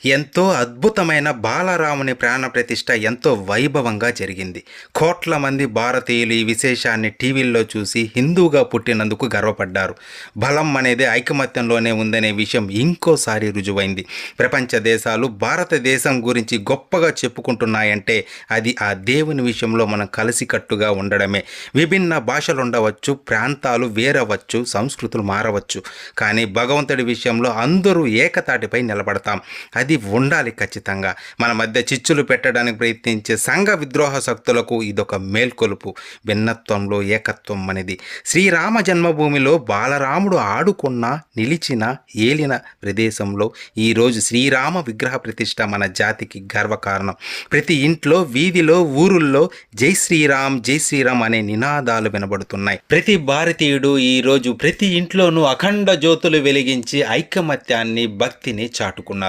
ఎంతో అద్భుతమైన బాలరాముని ప్రాణప్రతిష్ఠ ఎంతో వైభవంగా జరిగింది. కోట్ల మంది భారతీయులు ఈ విశేషాన్ని టీవీల్లో చూసి హిందూగా పుట్టినందుకు గర్వపడ్డారు. బలం అనేది ఐకమత్యంలోనే ఉందనే విషయం ఇంకోసారి రుజువైంది. ప్రపంచ దేశాలు భారతదేశం గురించి గొప్పగా చెప్పుకుంటున్నాయంటే అది ఆ దేవుని విషయంలో మనం కలిసికట్టుగా ఉండడమే. విభిన్న భాషలుండవచ్చు, ప్రాంతాలు వేరవచ్చు, సంస్కృతులు మారవచ్చు, కానీ భగవంతుడి విషయంలో అందరూ ఏకతాటిపై నిలబడతాం. అది ఉండాలి ఖచ్చితంగా. మన మధ్య చిచ్చులు పెట్టడానికి ప్రయత్నించే సంఘ విద్రోహ శక్తులకు ఇదొక మేల్కొలుపు. భిన్నత్వంలో ఏకత్వం అనేది. శ్రీరామ జన్మభూమిలో బాలరాముడు ఆడుకున్న, నిలిచిన, ఏలిన ప్రదేశంలో ఈరోజు శ్రీరామ విగ్రహ ప్రతిష్ఠ మన జాతికి గర్వకారణం. ప్రతి ఇంట్లో, వీధిలో, ఊరుల్లో జై శ్రీరామ్ జై శ్రీరామ్ అనే నినాదాలు వినబడుతున్నాయి. ప్రతి భారతీయుడు ఈరోజు ప్రతి ఇంట్లోనూ అఖండ జ్యోతులు వెలిగించి ఐకమత్యాన్ని, భక్తిని చాటుకున్నారు.